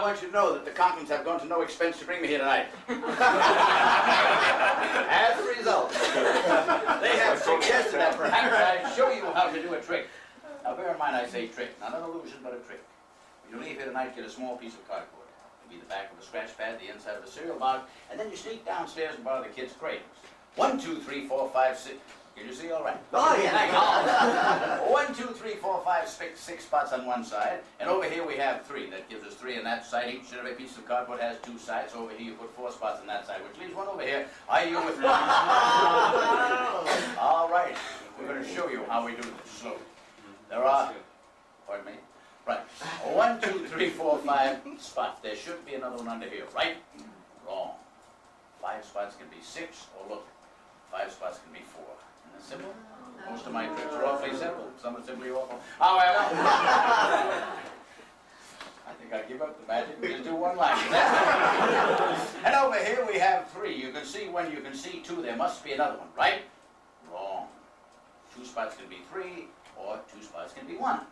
I want you to know that the Conklins have gone to no expense to bring me here tonight. As a result, they have suggested that perhaps I show you how to do a trick. Now, bear in mind I say trick, not an illusion, but a trick. When you leave here tonight, get a small piece of cardboard. It'll be the back of a scratch pad, the inside of a cereal box, and then you sneak downstairs and borrow the kids' cradles. 1, 2, 3, 4, 5, 6. Can you see all right? Oh, yeah. 1, 2, 3, 4, 5, 6 spots on one side, and over here we have 3. That gives us 3 on that side. Each and every piece of cardboard has 2 sides. Over here you put 4 spots on that side, which leaves 1 over here. Are you with me? All right. We're going to show you how we do this slowly. There are, pardon me, right. 1, 2, 3, 4, 5 spots. There should be another one under here, right? Wrong. 5 spots can be 6, or look, 5 spots can be 4. Isn't that simple? Most of my tricks are awfully simple. Some are simply awful. However, I think I'll give up the magic and just do one line. And over here we have 3. You can see 1, you can see 2. There must be another one, right? Wrong. 2 spots can be 3, or 2 spots can be 1.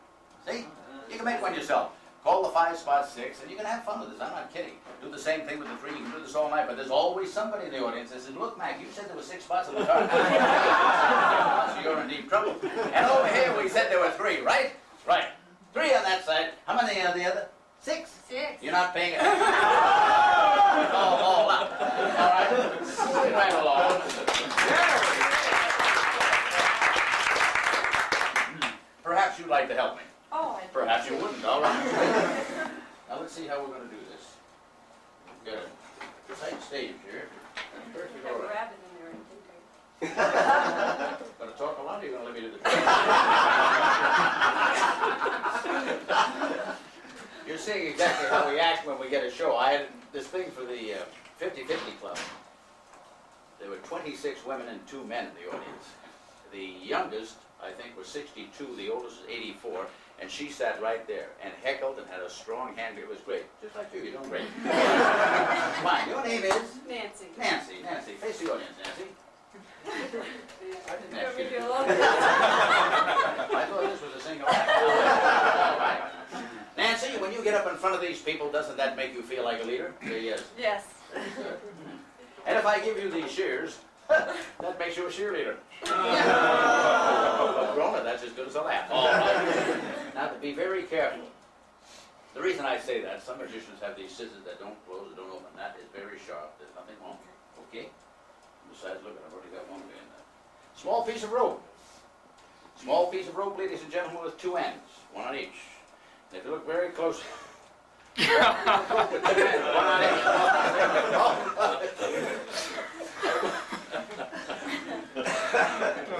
See? You can make one yourself. Call the 5 spots 6, and you can have fun with this. I'm not kidding. Do the same thing with the 3. You can do this all night, but there's always somebody in the audience that says, look, Mac, you said there were 6 spots on the card. So you're in deep trouble. And over here we said there were 3, right? Right. 3 on that side. How many on the other? 6. 6. You're not paying attention. All up. All right? Moving right along. Perhaps you'd like to help me. Oh, Perhaps you wouldn't, all right. Now let's see how we're going to do this. We've got a tight stage here. That's perfect, all right. rabbit in there. Going to talk a lot, or are you going to let me do the trick? You're seeing exactly how we act when we get a show. I had this thing for the 50-50 Club. There were 26 women and 2 men in the audience. The youngest, I think, was 62. The oldest was 84. And she sat right there and heckled and had a strong hand. It was great. Just like you. You're doing great. Fine. Your name is? Nancy. Nancy. Nancy. Face the audience, Nancy. I didn't ask you to do it. I thought this was a single act. All right. Nancy, when you get up in front of these people, doesn't that make you feel like a leader? Say yes. Yes. And if I give you these shears, that makes you a cheerleader. But grown-up, that's as good as a laugh. All right. Now, to be very careful. The reason I say that, some magicians have these scissors that don't close or don't open. That is very sharp. There's nothing wrong. Okay? Besides, look, I've already got one in there. Small piece of rope. Small piece of rope, ladies and gentlemen, with 2 ends. 1 on each. And if you look very closely, with 2 ends, 1 on each.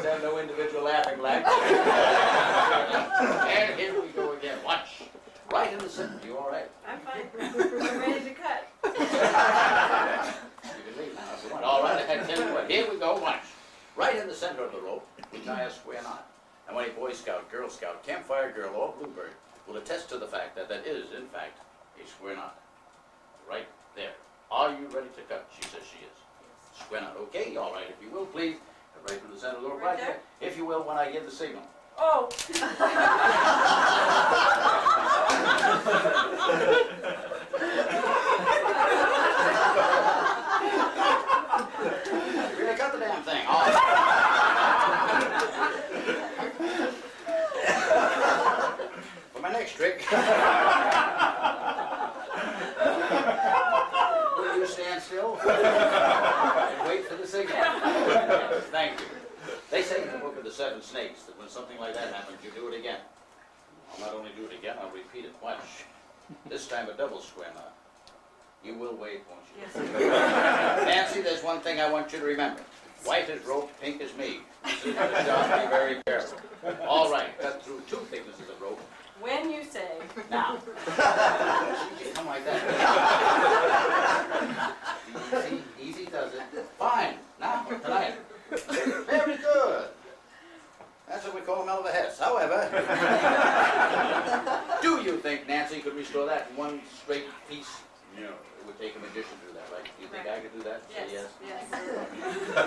There's no individual laughing black. And here we go again. Watch. Right in the center. You all right? I'm fine. I'm ready to cut. You can leave now if you want. All right, I tell you what. Here we go. Watch. Right in the center of the rope, we tie a square knot. And when a Boy Scout, Girl Scout, Campfire Girl, or Bluebird will attest to the fact that that is, in fact, a square knot. Right there. Are you ready to cut? She says she is. Square knot. Okay, all right. If you will, please. Right through the center of the rope, right there. If you will, when I give the signal. Oh. You really cut the damn thing. All right. For my next trick, will you stand still and wait for the signal? Thank you. They say in the book of the 7 snakes that when something like that happens, you do it again. I'll not only do it again, I'll repeat it. Watch. This time a double square knot. You will wait, won't you? Yes. Nancy, there's one thing I want you to remember. White as rope, pink as me. This is the job. Be very careful. All right, cut through 2 thicknesses of rope. When you say. Now. Easy, come like that. Easy, easy does it. Fine. Now, tonight. Very good. That's what we call a mellow hess. However, do you think Nancy could restore that in 1 straight piece? No. It would take a magician to do that, right? Do you think I could do that? Yes. Say yes. Yes.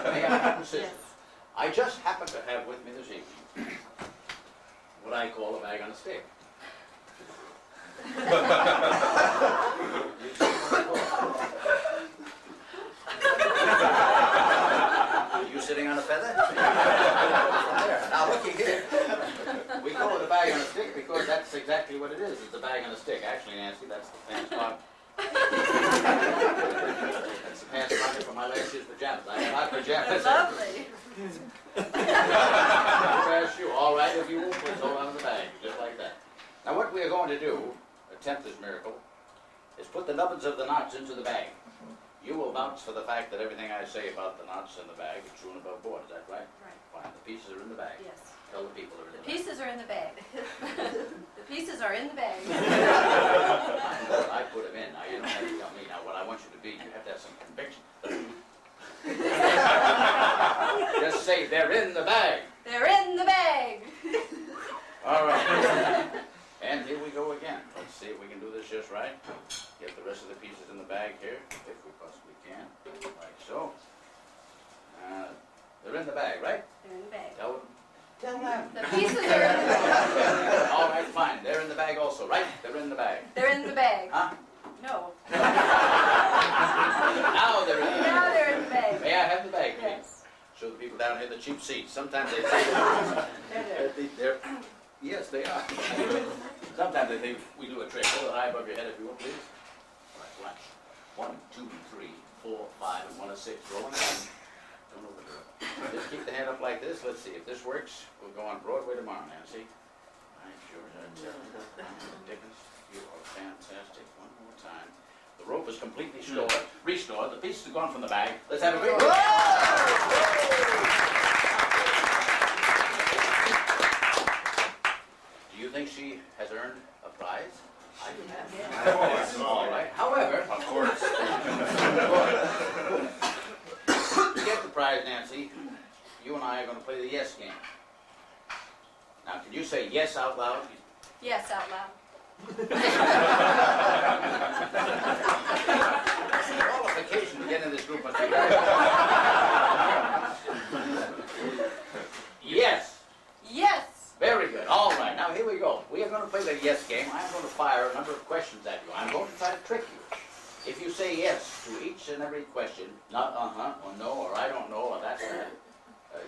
May I have the scissors? Yes. I just happen to have with me this evening what I call a bag on a stick. that's exactly what it is. It's a bag and a stick. Actually, Nancy, that's the pants pocket. That's the pants pocket for my last year's pajamas. I have hot pajamas. Lovely. Fresh shoe. All right, if you will, please hold on to the bag, just like that. Now, what we are going to do, attempt this miracle, is put the nubbins of the knots into the bag. You will vouch for the fact that everything I say about the knots in the bag is true and above board. Is that right? Right. Fine. The pieces are in the bag. Yes. Tell the people they're in The the bag. pieces are in the bag. The pieces are in the bag. I put them in. Now, you don't have to tell me. Now, what I want you to be, you have to have some conviction. Just say, they're in the bag. They're in the bag. All right. And here we go again. Let's see if we can do this just right. Get the rest of the pieces in the bag here, if we possibly can. Like so. They're in the bag, right? They're in the bag. Tell them. Tell them. The pieces are in the bag. All right, fine. They're in the bag also, right? They're in the bag. They're in the bag. Huh? No. Now they're in the bag. Now they're in the bag. May I have the bag, please? Yes. Show the people down here the cheap seats. Sometimes they They're think they're yes, they are. Sometimes they think we do a trick. Hold it high above your head if you will, please. All right, watch. 1, 2, 3, 4, 5, and 1 is 6. Roll them down. Don't overdo it. Just keep the hand up like this. Let's see if this works. We'll go on Broadway tomorrow, Nancy. I sure tell you. Dickens, you are fantastic. One more time. The rope is completely restored. The pieces are gone from the bag. Let's have a great. Do you think she has earned a prize? I do not. Of course. All right. However, Of course. to get the prize, Nancy, you and I are going to play the yes game. Now, can you say yes out loud? Yes, out loud. It's a qualification to get in this group. Yes. Yes. Very good. All right. Now, here we go. We are going to play the yes game. I'm going to fire a number of questions at you. I'm going to try to trick you. If you say yes to each and every question, not uh-huh, or no, or I don't know, or that's that,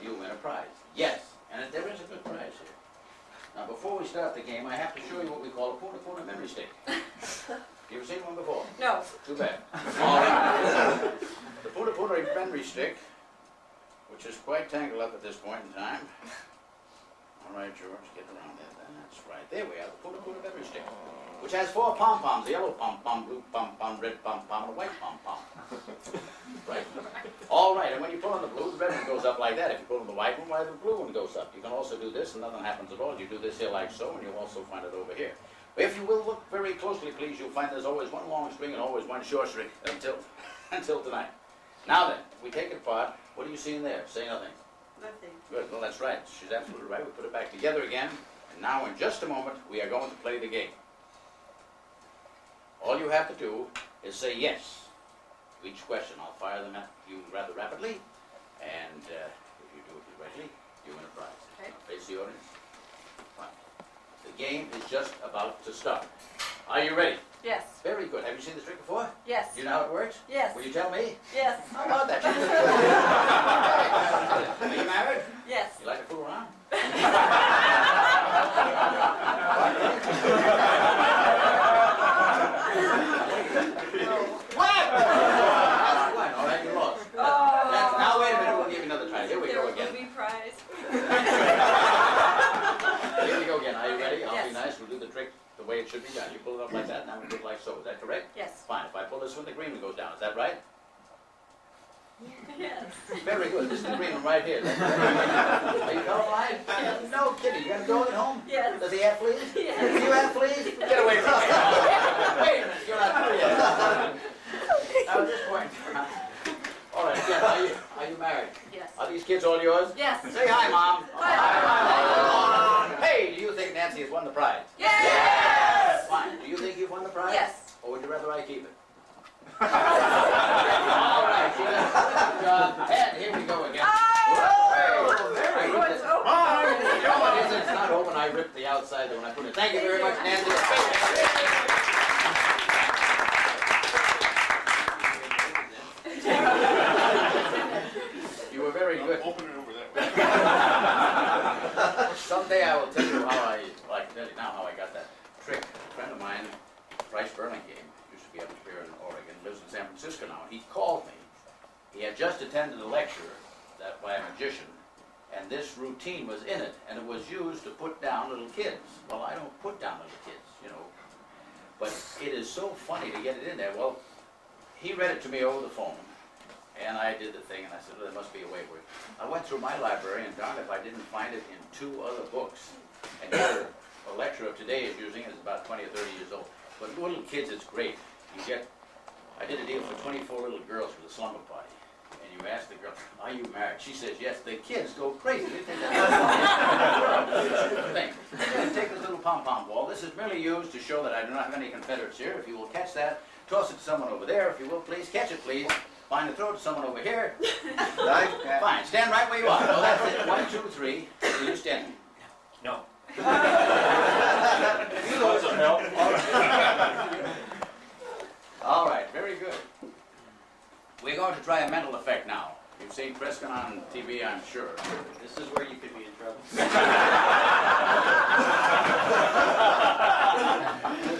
you win a prize. Yes. And there is a good prize here. Now, before we start the game, I have to show you what we call a Puna memory stick. You ever seen one before? No. Too bad. All right. The Puna memory stick, which is quite tangled up at this point in time. All right, George, get around there. That's right. There we are, the Puna memory stick, which has 4 pom-poms, the yellow pom-pom, blue pom-pom, red pom-pom, and a white pom-pom. Right? All right, and when you pull on the blue, the red one goes up like that. If you pull on the white one, why the blue one goes up. You can also do this, and nothing happens at all. You do this here like so, and you'll also find it over here. But if you will look very closely, please, you'll find there's always one long string and always one short string until tonight. Now then, we take it apart. What do you see in there? Say nothing. Nothing. Good. Well, that's right. She's absolutely right. We put it back together again. And now, in just a moment, we are going to play the game. All you have to do is say yes to each question. I'll fire them at you rather rapidly. And if you do it correctly, you win a prize. Okay. Face the audience. Fine. The game is just about to start. Are you ready? Yes. Very good. Have you seen this trick before? Yes. Do you know how it works? Yes. Will you tell me? Yes. How about that? Are you married? Yes. You like to fool around? What? All right, you lost. Now wait a minute, we'll give you another try. Here we go again. Movie prize. Here we go again. Are you ready? I'll Yes. be nice. We'll do the trick the way it should be done. You pull it up like that, now we do it like so. Is that correct? Yes. Fine. If I pull this one, the green one goes down. Is that right? Yes. Very good. This is the green one right here. Are you colorblind? Yes. No kidding. You got a dog at home? Yes. Does he have fleas? Yes. Do you have fleas? Get away from me. Wait a minute. You're not through yet. Now at this point. All right. Again, are you married? Yes. Are these kids all yours? Yes. Say hi, Mom. Hi. Hi. Hey, do you think Nancy has won the prize? Yes. Fine. Do you think you've won the prize? Yes. Or would you rather I keep it? All right. Good job. And here we go again. Oh, Very oh, good. it's open. It's not open. I ripped the outside when I put it. Thank you very much, Nancy. You were very good. Open it over that way. Someday I will tell you how I, like, tell you now how how I got that trick. A friend of mine, Bryce Burlingame, used to be up here in Oregon, lives in San Francisco now. He called me. He had just attended a lecture that by a magician, and this routine was in it, and it was used to put down little kids. Well, I don't put down little kids, you know, but it is so funny to get it in there. Well, he read it to me over the phone, and I did the thing, and I said, well, there must be a way for it. I went through my library, and darn if I didn't find it in 2 other books. And here, a lecturer of today is using it. It's about 20 or 30 years old. But little kids, it's great. You get, I did a deal for 24 little girls for the slumber party. And you ask the girl, are you married? She says, yes. The kids go crazy. They think that's thing. Then take this little pom-pom ball. This is merely used to show that I do not have any Confederates here. If you will catch that, toss it to someone over there. If you will, please, catch it, please. Find the throat to someone over here. Nice. Fine. Stand right where you are. No, that's it. 1, 2, 3. Will you stand? No. You want some help? All right. Very good. We're going to try a mental effect now. You've seen Prescott on TV, I'm sure. This is where you could be in trouble. That's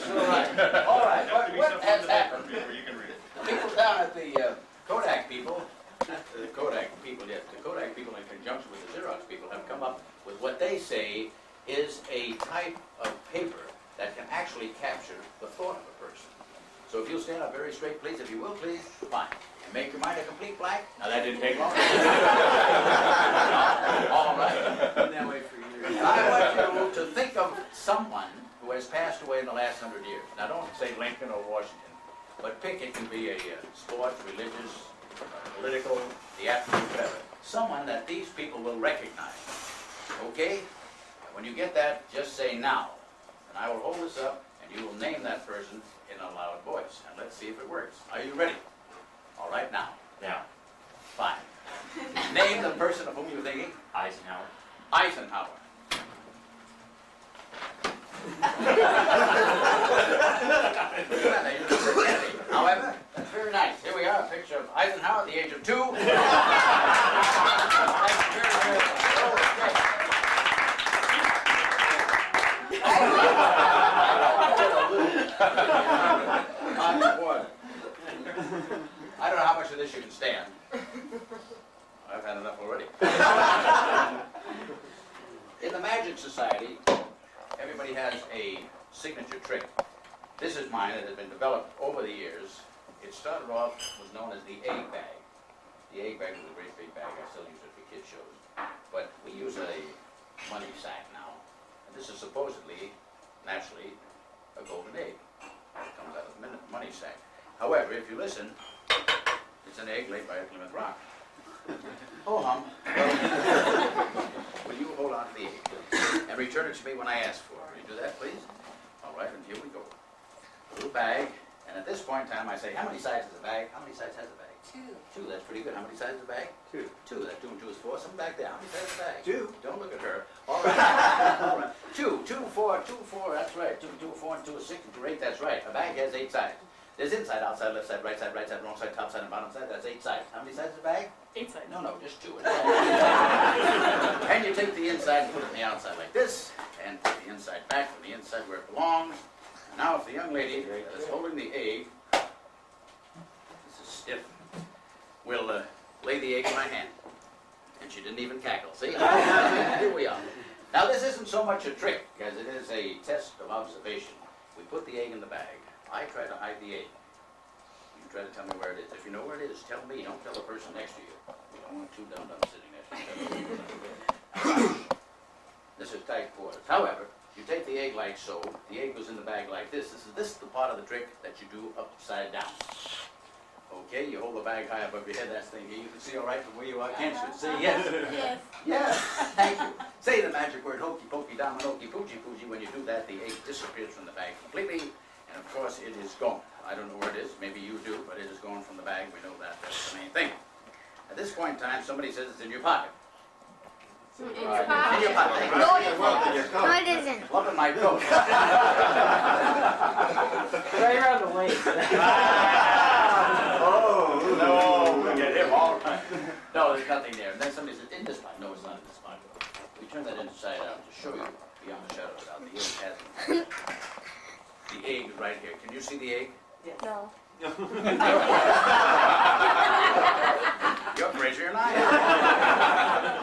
all right. All right. What has happened? The people down at the Kodak people, the Kodak people in conjunction with the Xerox people have come up with what they say is a type of paper that can actually capture the thought of a person. So if you'll stand up very straight, please, if you will, please, fine. And make your mind a complete blank. Now that didn't take long. All right. Been that way for years. I want you to think of someone who has passed away in the last 100 years. Now don't say Lincoln or Washington, but pick, it can be a sports, religious, political, theatrical, whatever. Someone that these people will recognize. Okay? When you get that, just say now. And I will hold this up, and you will name that person in a loud voice. And let's see if it works. Are you ready? All right, now. Now, Fine. Name the person of whom you're thinking. Eisenhower. Eisenhower. However, that's very nice. Here we are, a picture of Eisenhower at the age of 2. That's very, very I don't know how much of this you can stand. I've had enough already. In the Magic Society, everybody has a signature trick. This is mine. It has been developed over the years. It started off, was known as the egg bag. The egg bag was a great big bag. I still use it for kid shows. But we use a money sack now. And this is supposedly, naturally, a golden egg. It comes out of the money sack. However, if you listen, it's an egg laid by a Plymouth Rock. Oh, hum. Will you hold on to the egg and return it to me when I ask for it? Will you do that, please? All right, and here we go. A little bag, and at this point in time, I say, how many sides has a bag? How many sides has a bag? 2. 2, that's pretty good. How many sides is a bag? 2. 2, that's 2 and 2 is 4. Something back there. How many sides is a bag? 2. Don't look at her. All right. All right. 2, 2, 4, 2, 4, that's right. 2, 2, 4, and 2 is 6, and 2, 8, that's right. A bag has 8 sides. There's inside, outside, left side, wrong side, top side, and bottom side. That's 8 sides. How many sides is a bag? 8 sides. No, just 2. And you take the inside and put it on the outside like this, and put the inside back from the inside where it belongs. And now if the young lady that is holding the egg, this is stiff, will lay the egg in my hand. And she didn't even cackle. See? Here we are. Now this isn't so much a trick, as it is a test of observation. We put the egg in the bag. I try to hide the egg. You try to tell me where it is. If you know where it is, tell me. Don't tell the person next to you. You don't want 2 dum-dums sitting next to you. This is tight quarters. However, you take the egg like so. The egg goes in the bag like this. This is the part of the trick that you do upside down. Okay, you hold the bag high above your head. That's the thing here. You can see all right from where you are, can't you? Say yes. Yes. Yes. Thank you. Say the magic word, hokey pokey dominoky poochie poochie. When you do that, the egg disappears from the bag completely. And of course, it is gone. I don't know where it is. Maybe you do, but it is gone from the bag. We know that. That's the main thing. At this point in time, somebody says it's in your pocket. In your In pocket. your pocket. No, it isn't. Look at my coat. Right around the waist. Oh, no. We'll get him all right. No, there's nothing there. And then somebody says, in this pocket. No, it's not in this pocket. We turn that inside out to show you beyond the shadow of a doubt. The egg has The egg is right here. Can you see the egg? No. You're crazier than I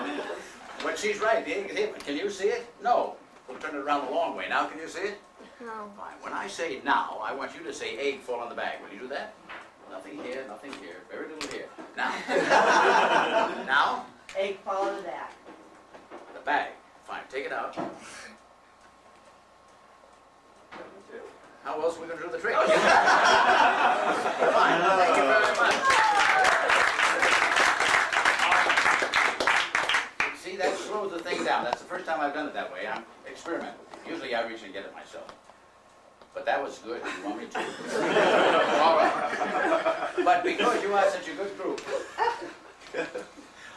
am. But she's right, the egg is here. Can you see it? No. We'll turn it around the long way. Now can you see it? No. Fine. When I say now, I want you to say egg fall in the bag. Will you do that? Nothing here, nothing here. Very little here. Now? Now? Egg fall in the bag. The bag. Fine. Take it out. How else are we going to do the trick? Fine. Thank you very much. See, that slows the thing down. That's the first time I've done it that way. I'm experimenting. Usually I reach and get it myself. But that was good. You want me to? All right. But because you are such a good group,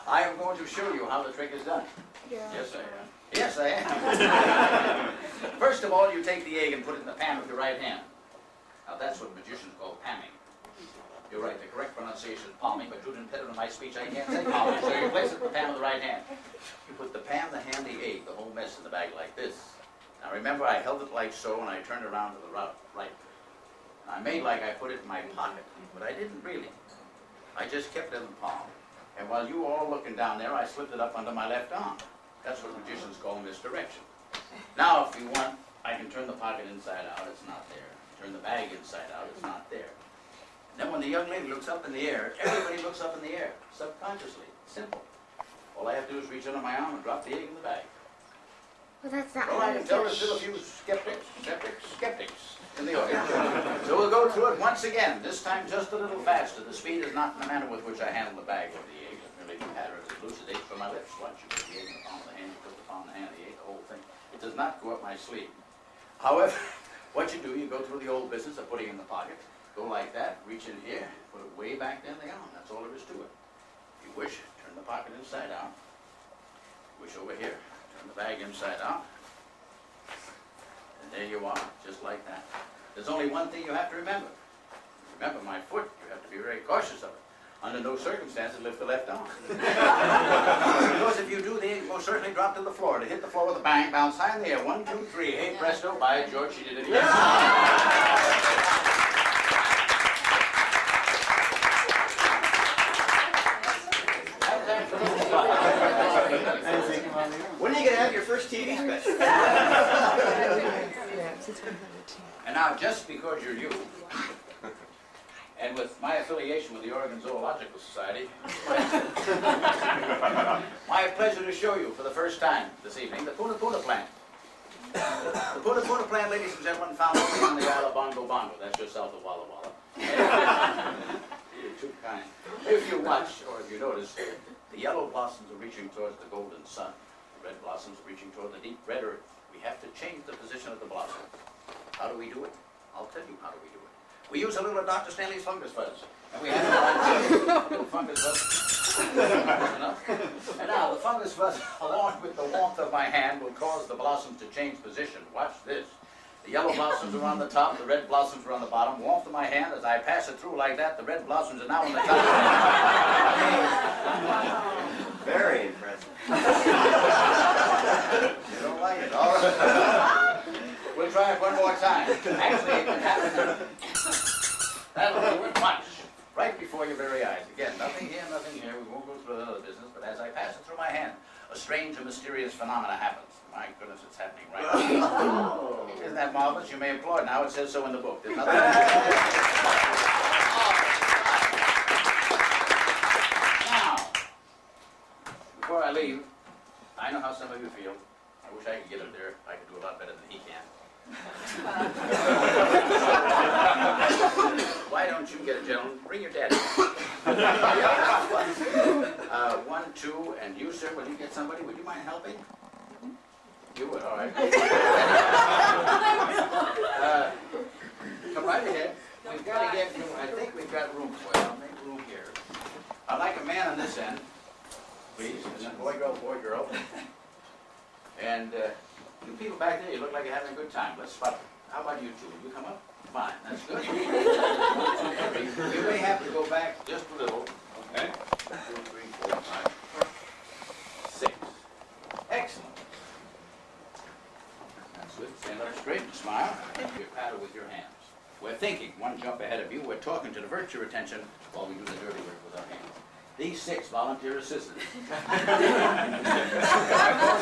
I am going to show you how the trick is done. Yeah. Yes, I am. Yes, I am. First of all, you take the egg and put it in the pan with your right hand. Now, that's what magicians call palming. You're right, the correct pronunciation is palming, but due to impediment in my speech, I can't say palming. So you place it in the pan with the right hand. You put the pan, the hand, the egg, the whole mess in the bag like this. Now, remember, I held it like so, and I turned around to the right. And I made like I put it in my pocket, but I didn't really. I just kept it in the palm. And while you were all looking down there, I slipped it up under my left arm. That's what magicians call misdirection. Now, if you want, I can turn the pocket inside out. It's not there. Turn the bag inside out. It's not there. Then when the young lady looks up in the air, everybody looks up in the air, subconsciously. Simple. All I have to do is reach under my arm and drop the egg in the bag. Well, that's not All how I you can tell do is it. still a few skeptics in the audience. So we'll go through it once again, this time just a little faster. The speed is not in the manner with which I handle the bag or the egg. It really patterns, it elucidates from my lips. Once you put the egg in the palm of the hand, you put the palm of the hand, the egg, the whole thing. It does not go up my sleeve. However, what you do, you go through the old business of putting it in the pocket. Go like that, reach in here, put it way back there in the arm. That's all there is to it. If you wish, turn the pocket inside out. Wish over here, turn the bag inside out. And there you are, just like that. There's only one thing you have to remember. Remember my foot, you have to be very cautious of it. Under no circumstances, lift the left arm. Because if you do, the egg will certainly drop to the floor. To hit the floor with a bang, bounce high in the air. 1, 2, 3. Hey, presto, by George, she did it again. When are you going to have your first TV special? And now, just because you're you, and with my affiliation with the Oregon Zoological Society, my pleasure to show you for the first time this evening the Puna Puna plant. The Puna Puna plant, ladies and gentlemen, found only on the Isle of Bongo Bongo. That's just south of Walla Walla. You're too kind. If you watch, or if you notice, the yellow blossoms are reaching towards the golden sun. The red blossoms are reaching toward the deep red earth. We have to change the position of the blossom. How do we do it? I'll tell you how do we do it. We use a little of Dr. Stanley's fungus fuzz. And we have a little fungus fuzz. And now the fungus fuzz, along with the warmth of my hand, will cause the blossoms to change position. Watch this. The yellow blossoms are on the top, the red blossoms are on the bottom. Warmth of my hand, as I pass it through like that, the red blossoms are now on the top. Very impressive. You don't like it? All right. We'll try it one more time. Actually, it can happen. That'll do it. Watch. Right before your very eyes. Again, nothing here, nothing here. We won't go through another business, but as I pass it through my hand, a strange and mysterious phenomena happens. My goodness, it's happening right now. Isn't that marvelous? You may applaud now. It says so in the book. There's nothing. Now, before I leave, I know how some of you feel. I wish I could get up there. I could do a lot better than he can. Why don't you get a gentleman? Bring your daddy. 1, 2, and you, sir, will you get somebody? Would you mind helping? You would, all right. Come right ahead. We've got to get, I think we've got room for you. I'll make room here. I'd like a man on this end, please. And then boy, girl. And you people back there, you look like you're having a good time. Let's spot them. How about you two? Will you come up? Fine, that's good. You may have to go back just a little. Okay. 1, 2, 3, 4, 5, 6. Excellent. That's good. Stand up straight and smile. now, you paddle with your hands. We're thinking, one jump ahead of you. We're talking to divert your attention while we do the dirty work with our hands. These 6 volunteer assistants are going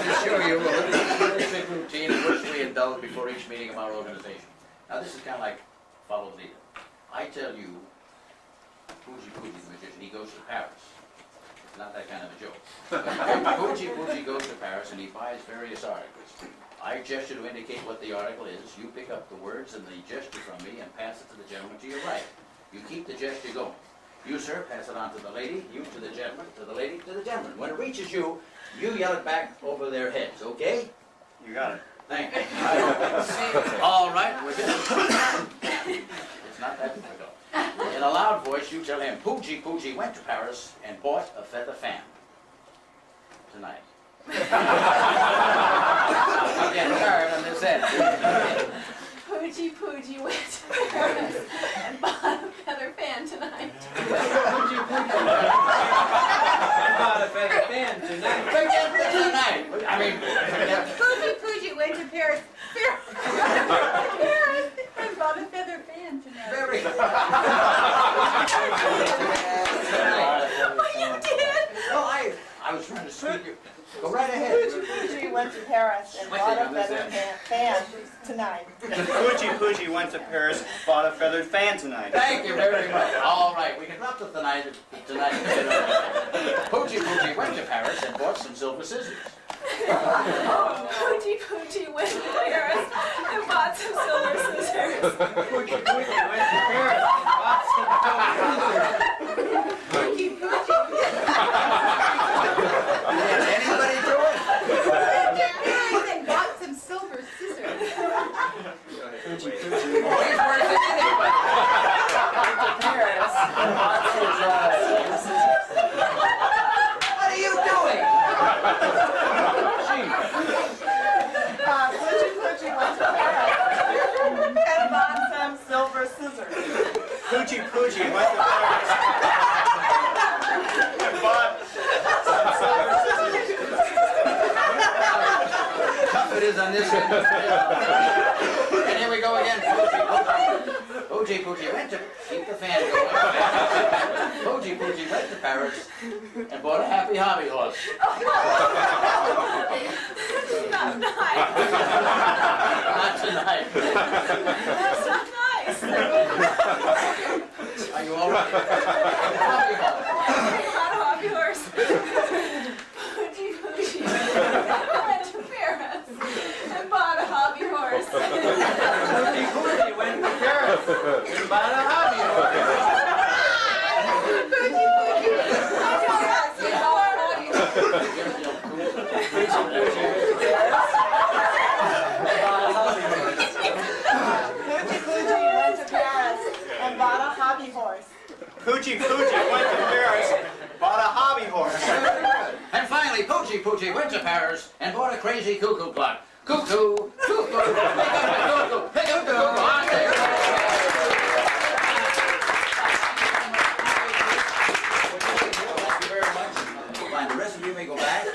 to show you a little basic routine in which we indulge before each meeting of our organization. Now, this is kind of like follow the leader. I tell you, Pooji the magician, he goes to Paris. It's not that kind of a joke. Pooji goes to Paris and he buys various articles. I gesture to indicate what the article is. You pick up the words and the gesture from me and pass it to the gentleman to your right. You keep the gesture going. You, sir, pass it on to the lady, you to the gentleman, to the lady, to the gentleman. When it reaches you, you yell it back over their heads, okay? You got it. Thank you. All right, we're good. It's not that difficult. In a loud voice, you tell him, Pooji went to Paris and bought a feather fan. Tonight. I'm getting tired on this end. Pooji went to Paris and bought a feather fan tonight. Bought a feather fan tonight. Forget tonight. I mean, Pooji went to Paris and bought a feather fan tonight. very good. Oh, you did? No, I was trying to speak you. Go right ahead. Pooji went to Paris and bought a feathered fan tonight. Pooji went to Paris, bought a feathered fan tonight. Thank you very much. All right, we can drop the tonight. Pooji went to Paris and bought some silver scissors. Pooji went to Paris and bought some silver scissors. Pooji went to Paris and bought some Pooji. Anybody do it? And bought some silver scissors. He's worse than anybody. Went to Paris and bought some What are you doing? Pooji went to Paris and bought some silver scissors. Pooji went to Paris and bought some silver scissors. Tough it is on this end. And here we go again. Pooji went to keep the fan going. Pooji went to Paris and bought a happy hobby horse. Not nice. Not tonight. That's not nice. Are you all right? Hobby horse. Not a hobby horse. Pooji went to Paris and bought a hobby horse. Pooji went to Paris and bought a hobby horse. Pooji went to Paris, bought a hobby horse. And finally, Pooji went to Paris and bought a crazy cuckoo clock. Cuckoo, cuckoo, pick up the cuckoo, pick up the cuckoo. On there. Thank you very much. Fine, the rest of you may go back.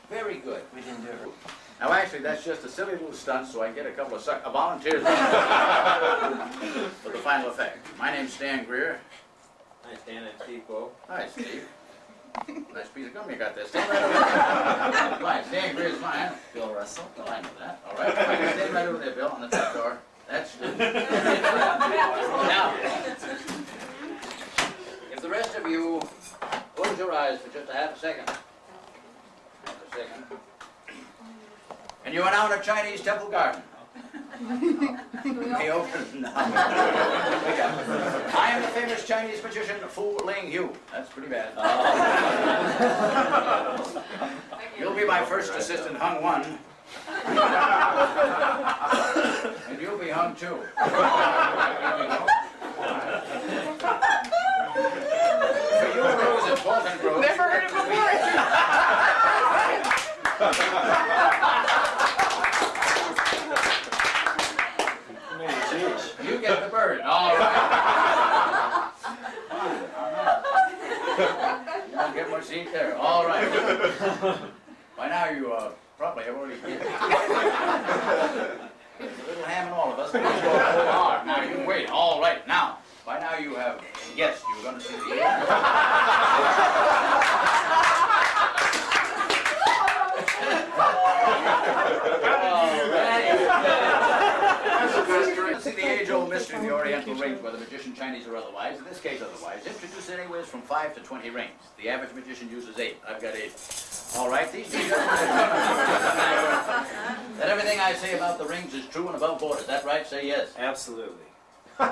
Very good. We didn't do it. Now, actually, that's just a silly little stunt, so I can get a couple of volunteers for the final effect. My name's Stan Greer. Hi, Stan. I'm Steve Bowe. Hi, Steve. Nice piece of gum you got there. Stand right over there. Right, Stan Greer's mine. Bill Russell. Well, I know that. All right. Stand right over there, Bill, on the top door. That's good. Now, if the rest of you close your eyes for just a half a second. Half a second. And you are now in a Chinese temple garden. May open now. I am the famous Chinese magician Fu Ling Yu. That's pretty bad. You'll be my first assistant, Hung One. And you'll be hung too. For you, Rose and Bolton Rose. Never heard it before. You get the bird. All right. You won't get much seat there. All right. By now you probably have already. It's a little little ham in all of us. Please go hard. Now you wait. All right. Now, by now you have guessed you were going to see the see the age-old mystery of the Oriental rings, whether magician, Chinese, or otherwise. In this case, otherwise. Introduced anywhere from 5 to 20 rings. The average magician uses 8. I've got 8. All right, these two gentlemen. That everything I say about the rings is true and above board. Is that right? Say yes. Absolutely. All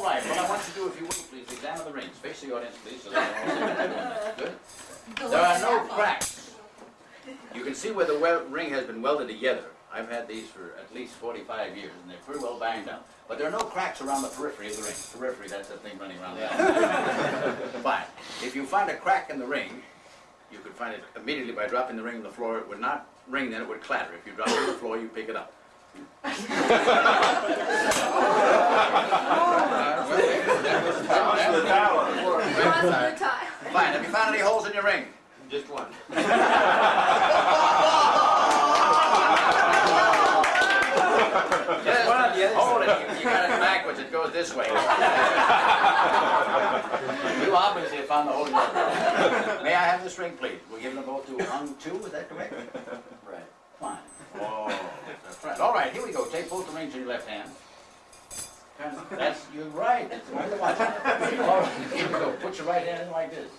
right. What I want you to do, if you will, please, examine the rings. Face the audience, please. So they all see it. Good. There are no cracks. You can see where the ring has been welded together. I've had these for at least 45 years, and they're pretty well banged up. But there are no cracks around the periphery of the ring. Periphery, that's that thing running around the outside. Fine. If you find a crack in the ring, you could find it immediately by dropping the ring on the floor. It would not ring, then it would clatter. If you drop it on the floor, you pick it up. Fine. Have you found any holes in your ring? Just one. Just one on the other hold side. You got it backwards. It goes this way. You obviously have found the hole in your ring. May I have this ring, please? We're giving them both to hung 2. Is that correct? Right. Fine. Oh, that's right. All right. Here we go. Take both the rings in your left hand. That's you're right. That's the way to watch it. All right. Here we go. Put your right hand in like this.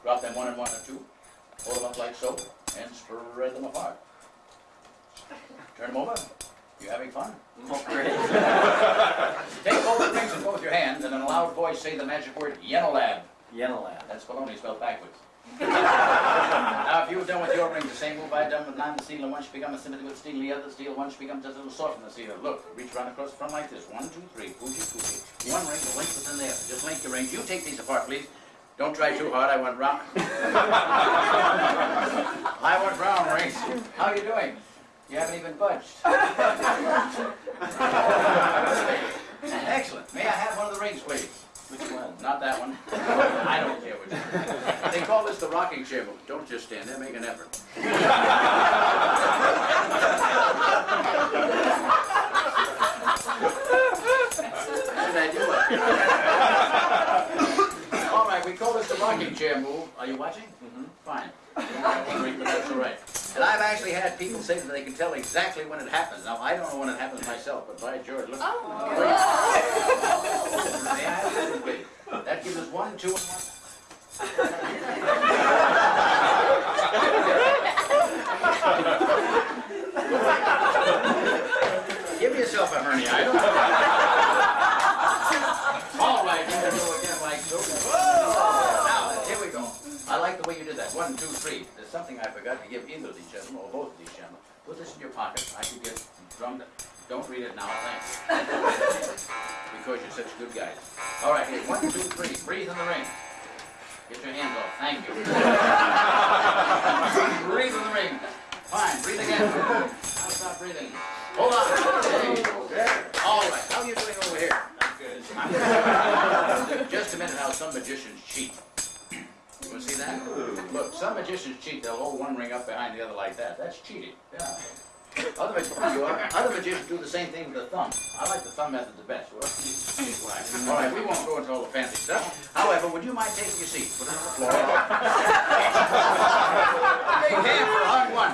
Drop them 1 and 1 and 2. Hold them up like so, and spread them apart. Turn them over. You having fun? Oh, great. Take both the rings in both your hands, and in a loud voice say the magic word, Yenolab. Yenolab. That's baloney spelled backwards. Now, if you've done with your ring the same move I've done with mine, the seal, and once you become a sympathy with steel, the other steel, once you become just a little softer than the seal. Look, reach around across the front like this. 1, 2, 3, poochie, poochie. One ring, the link within the other. Just link your rings. You take these apart, please. Don't try too hard. I want round. I want round rings. How are you doing? You haven't even budged. Excellent. May I have one of the rings, please? Which one? Not that one. I don't care which one. They call this the rocking chair move. Don't just stand there. Make an effort. What did I do up here? All right, we call this the rocking chair move. Are you watching? Mm-hmm. Fine. But that's all right. And I've actually had people say that they can tell exactly when it happens. Now, I don't know when it happens myself, but by George, look. Oh, May I have this, please? That gives us 1, 2, and 1. Give yourself a hernia. I don't know. All right, you can do it again like so. Now, here we go. I like the way you did that. 1, 2, 3. There's something I forgot to give either of these gentlemen, or both of these gentlemen. Put this in your pocket. I could get drummed. Don't read it now, thanks. Because you're such good guys. All right, here. 1, 2, 3. Breathe in the ring. Get your hands off. Thank you. Breathe in the ring. Fine. Breathe again. Now stop breathing. Hold on. All right. How are you doing over here? I'm good. Just a minute. How some magicians cheat. You want to see that? Look, some magicians cheat. They'll hold one ring up behind the other like that. That's cheating. Yeah. Other magicians do the same thing with the thumb. I like the thumb method the best. All right, we won't go into all the fancy stuff. However, would you mind taking your seat? Put it on the floor. A big hand for hung 1.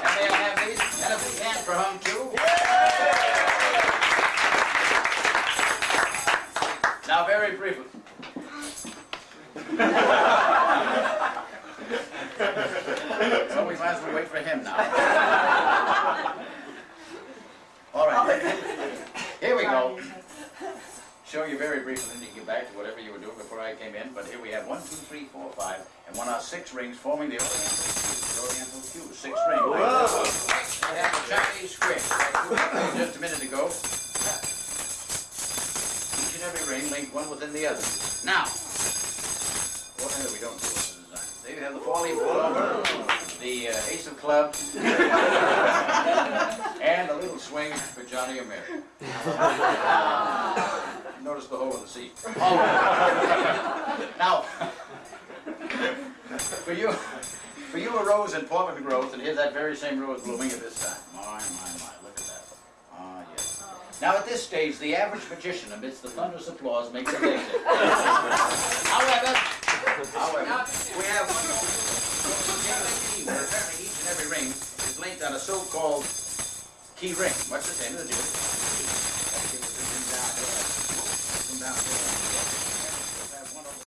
And may I have these? And a big hand for hung 2. Now, very briefly. So we might as well wait for him now. All right. Here we go. Show you very briefly, and you get back to whatever you were doing before I came in. But here we have 1, 2, 3, 4, 5, and 1 out 6 rings forming the Oriental Q. 6 rings. We have the Chinese square. Just a minute ago. Each and every ring linked one within the other. Now, what we don't do with the design. There you have the 4-leaf clover, the ace of clubs, and a little swing for Johnny or Mary. Notice the hole in the seat. All right. Now, For you a rose in Portland growth, and here's that very same rose blooming at this time. My, look at that. Ah, yes. Now at this stage, the average magician, amidst the thunderous applause, makes a exit. However, we have one more key, where apparently each and every ring is linked on a so-called key ring, much the same as the jewel. Down here.